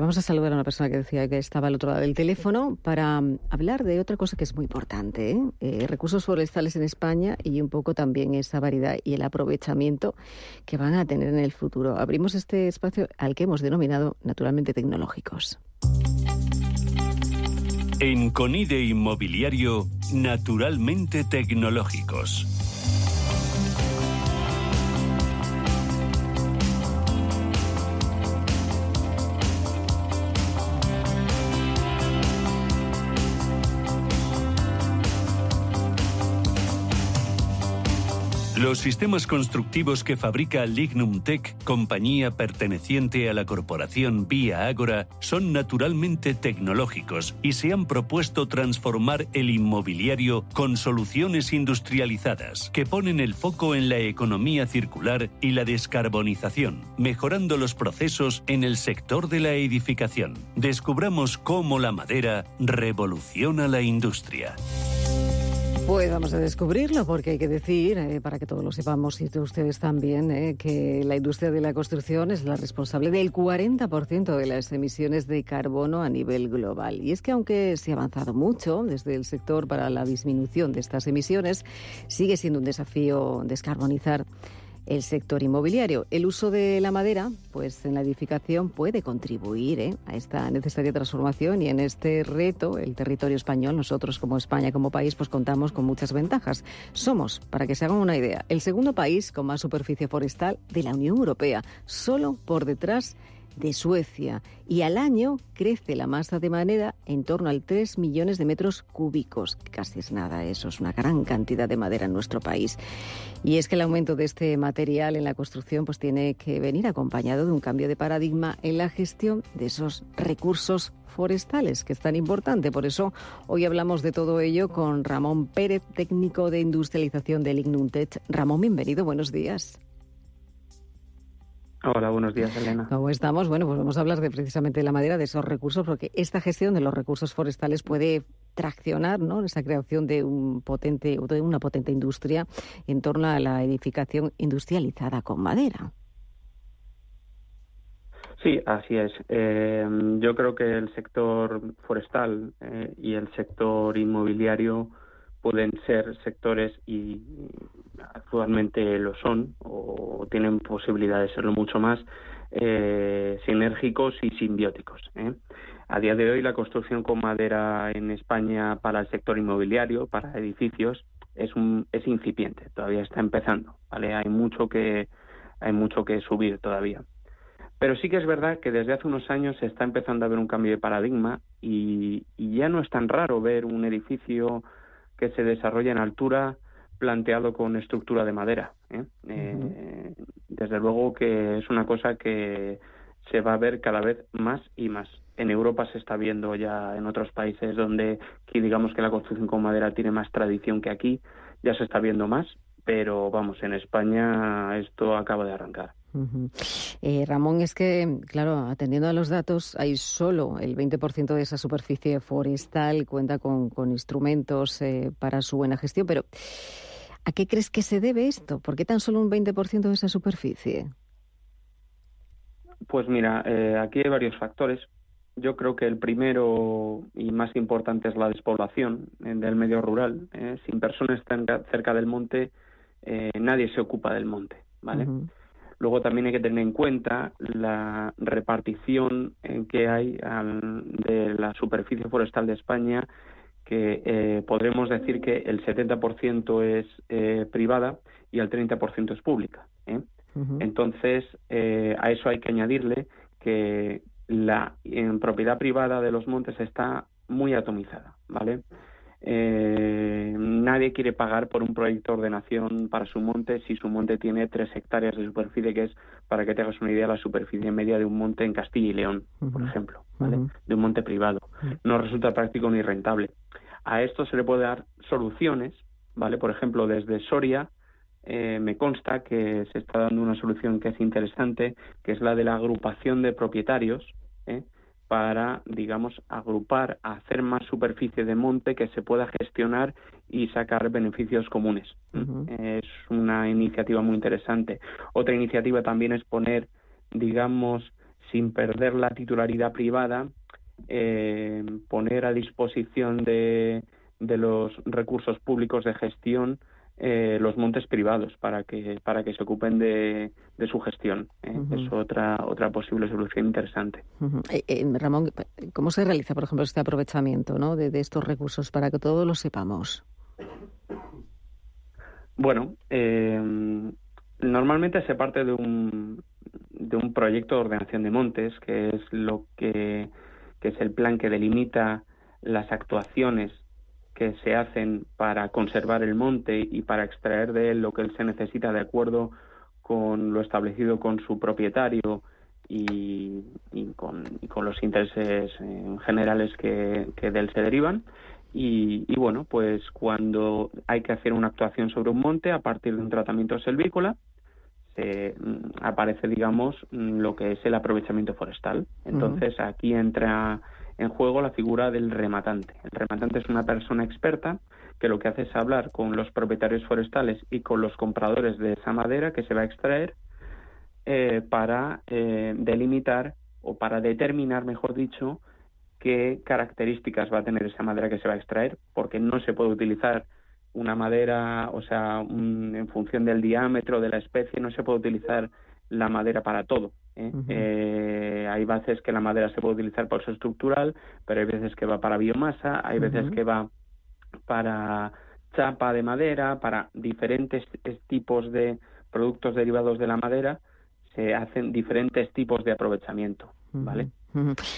Vamos a saludar a una persona que decía que estaba al otro lado del teléfono para hablar de otra cosa que es muy importante, recursos forestales en España y un poco también esa variedad y el aprovechamiento que van a tener en el futuro. Abrimos este espacio al que hemos denominado naturalmente tecnológicos. En Conide Inmobiliario, naturalmente tecnológicos. Los sistemas constructivos que fabrica Lignum Tech, compañía perteneciente a la corporación Vía Ágora, son naturalmente tecnológicos y se han propuesto transformar el inmobiliario con soluciones industrializadas que ponen el foco en la economía circular y la descarbonización, mejorando los procesos en el sector de la edificación. Descubramos cómo la madera revoluciona la industria. Pues vamos a descubrirlo, porque hay que decir, para que todos lo sepamos y ustedes también, que la industria de la construcción es la responsable del 40% de las emisiones de carbono a nivel global. Y es que aunque se ha avanzado mucho desde el sector para la disminución de estas emisiones, sigue siendo un desafío descarbonizar el sector inmobiliario. El uso de la madera, pues en la edificación puede contribuir a esta necesaria transformación, y en este reto el territorio español, nosotros como España, como país, pues contamos con muchas ventajas. Somos, para que se hagan una idea, el segundo país con más superficie forestal de la Unión Europea, solo por detrás de Suecia, y al año crece la masa de madera en torno al 3 millones de metros cúbicos. Casi es nada, eso es una gran cantidad de madera en nuestro país. Y es que el aumento de este material en la construcción pues tiene que venir acompañado de un cambio de paradigma en la gestión de esos recursos forestales, que es tan importante. Por eso hoy hablamos de todo ello con Ramón Pérez, técnico de industrialización de Lignum Tech. Ramón, bienvenido, buenos días. Hola, buenos días, Elena. ¿Cómo estamos? Bueno, pues vamos a hablar precisamente de la madera, de esos recursos, porque esta gestión de los recursos forestales puede traccionar, ¿no?, esa creación de una potente industria en torno a la edificación industrializada con madera. Sí, así es. Yo creo que el sector forestal y el sector inmobiliario pueden ser sectores, y actualmente lo son, o tienen posibilidad de serlo mucho más, sinérgicos y simbióticos. A día de hoy la construcción con madera en España para el sector inmobiliario, para edificios, es incipiente, todavía está empezando, ¿vale? Hay mucho que subir todavía. Pero sí que es verdad que desde hace unos años se está empezando a ver un cambio de paradigma, y ya no es tan raro ver un edificio que se desarrolla en altura planteado con estructura de madera. Desde luego que es una cosa que se va a ver cada vez más y más. En Europa se está viendo ya, en otros países donde aquí digamos que la construcción con madera tiene más tradición que aquí, ya se está viendo más, pero vamos, en España esto acaba de arrancar. Ramón, es que, claro, atendiendo a los datos, hay solo el 20% de esa superficie forestal cuenta con instrumentos para su buena gestión, pero ¿a qué crees que se debe esto? ¿Por qué tan solo un 20% de esa superficie? Pues mira, aquí hay varios factores. Yo creo que el primero y más importante es la despoblación del medio rural. Sin personas cerca del monte, nadie se ocupa del monte, ¿vale? Luego también hay que tener en cuenta la repartición que hay de la superficie forestal de España, que podremos decir que el 70% es privada y el 30% es pública. Entonces, a eso hay que añadirle que la propiedad privada de los montes está muy atomizada, ¿vale? Nadie quiere pagar por un proyecto de ordenación para su monte si su monte tiene 3 hectáreas de superficie, que es, para que te hagas una idea, la superficie media de un monte en Castilla y León, por ejemplo, ¿vale? De un monte privado. No resulta práctico ni rentable. A esto se le puede dar soluciones, ¿vale? Por ejemplo, desde Soria me consta que se está dando una solución que es interesante, que es la de la agrupación de propietarios, para, digamos, agrupar, hacer más superficie de monte que se pueda gestionar y sacar beneficios comunes. Es una iniciativa muy interesante. Otra iniciativa también es poner, digamos, sin perder la titularidad privada, poner a disposición de los recursos públicos de gestión los montes privados para que se ocupen de su gestión. Es otra posible solución interesante. Ramón, ¿cómo se realiza, por ejemplo, este aprovechamiento, ¿no?, de estos recursos para que todos lo sepamos? Bueno, normalmente se parte de un proyecto de ordenación de montes, que es que es el plan que delimita las actuaciones que se hacen para conservar el monte y para extraer de él lo que él se necesita de acuerdo con lo establecido con su propietario y con los intereses generales que de él se derivan. Y bueno, pues cuando hay que hacer una actuación sobre un monte a partir de un tratamiento selvícola, aparece, digamos, lo que es el aprovechamiento forestal. Entonces, aquí entra en juego la figura del rematante. El rematante es una persona experta que lo que hace es hablar con los propietarios forestales y con los compradores de esa madera que se va a extraer para delimitar o para determinar, mejor dicho, qué características va a tener esa madera que se va a extraer, porque no se puede utilizar una madera, o sea, en función del diámetro de la especie, no se puede utilizar la madera para todo. Hay veces que la madera se puede utilizar por su estructural, pero hay veces que va para biomasa, hay veces que va para chapa de madera, para diferentes tipos de productos derivados de la madera, se hacen diferentes tipos de aprovechamiento, ¿vale?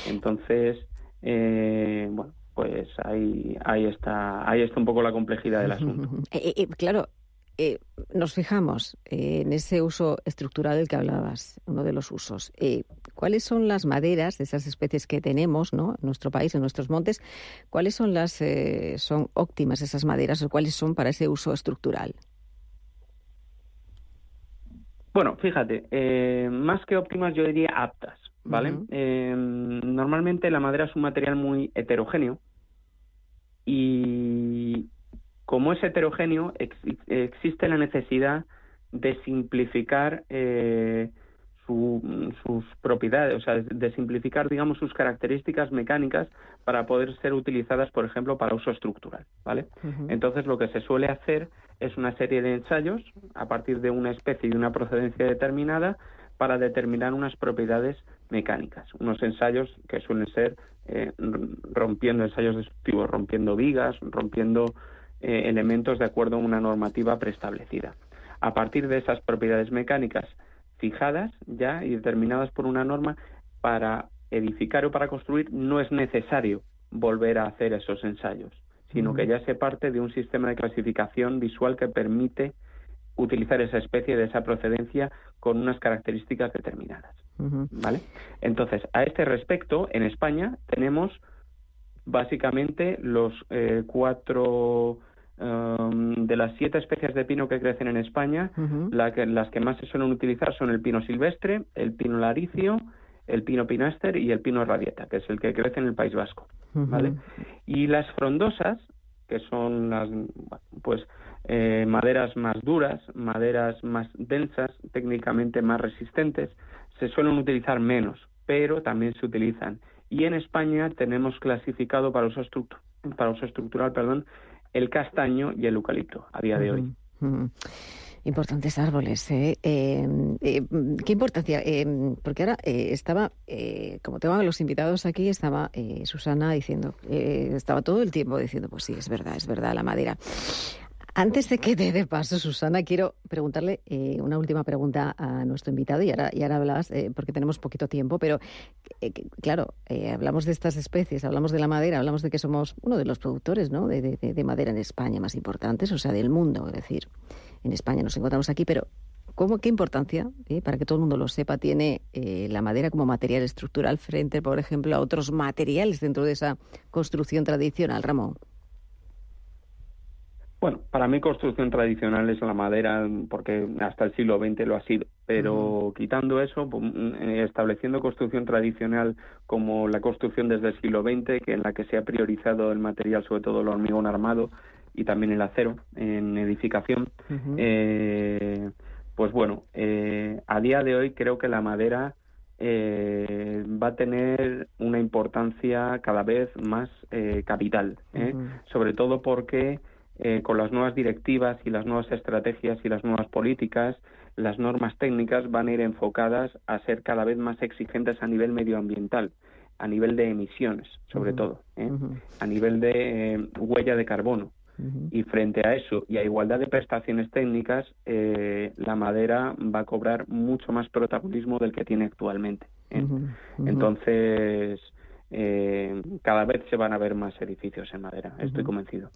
Entonces, bueno, pues ahí está un poco la complejidad del asunto. Claro, nos fijamos en ese uso estructural del que hablabas, uno de los usos. ¿Cuáles son las maderas de esas especies que tenemos, ¿no?, en nuestro país, en nuestros montes? ¿Cuáles son son óptimas esas maderas o cuáles son para ese uso estructural? Bueno, fíjate, más que óptimas yo diría aptas, ¿vale? Normalmente la madera es un material muy heterogéneo y como es heterogéneo existe la necesidad de simplificar sus propiedades, o sea, de simplificar, digamos, sus características mecánicas para poder ser utilizadas, por ejemplo, para uso estructural, ¿vale? Entonces, lo que se suele hacer es una serie de ensayos a partir de una especie y de una procedencia determinada para determinar unas propiedades mecánicas. Unos ensayos que suelen ser rompiendo ensayos destructivos, rompiendo vigas, rompiendo elementos de acuerdo a una normativa preestablecida. A partir de esas propiedades mecánicas fijadas ya y determinadas por una norma, para edificar o para construir no es necesario volver a hacer esos ensayos, sino que ya se parte de un sistema de clasificación visual que permite utilizar esa especie de esa procedencia con unas características determinadas, ¿vale? Entonces, a este respecto, en España tenemos básicamente los 4 de las 7 especies de pino que crecen en España. Las que más se suelen utilizar son el pino silvestre, el pino laricio, el pino pinaster y el pino radiata, que es el que crece en el País Vasco, ¿vale? Y las frondosas, que son las, pues, maderas más duras, maderas más densas, técnicamente más resistentes, se suelen utilizar menos, pero también se utilizan. Y en España tenemos clasificado para uso estructural, el castaño y el eucalipto a día de hoy. Importantes árboles. ¿Qué importancia? Porque ahora estaba, como tengo a los invitados aquí, estaba Susana diciendo, estaba todo el tiempo diciendo, pues sí, es verdad, la madera. Antes de que te dé paso, Susana, quiero preguntarle una última pregunta a nuestro invitado y ahora hablas, porque tenemos poquito tiempo, pero claro, hablamos de estas especies, hablamos de la madera, hablamos de que somos uno de los productores, ¿no?, de madera en España más importantes, o sea, del mundo, es decir, en España nos encontramos aquí, pero ¿qué importancia, para que todo el mundo lo sepa, tiene la madera como material estructural frente, por ejemplo, a otros materiales dentro de esa construcción tradicional, Ramón? Bueno, para mí construcción tradicional es la madera, porque hasta el siglo XX lo ha sido, pero quitando eso, estableciendo construcción tradicional como la construcción desde el siglo XX, que en la que se ha priorizado el material, sobre todo el hormigón armado y también el acero en edificación, pues bueno, a día de hoy creo que la madera va a tener una importancia cada vez más capital, sobre todo porque con las nuevas directivas y las nuevas estrategias y las nuevas políticas, las normas técnicas van a ir enfocadas a ser cada vez más exigentes a nivel medioambiental, a nivel de emisiones, sobre todo, a nivel de huella de carbono. Y frente a eso y a igualdad de prestaciones técnicas, la madera va a cobrar mucho más protagonismo del que tiene actualmente. Entonces, cada vez se van a ver más edificios en madera, estoy convencido.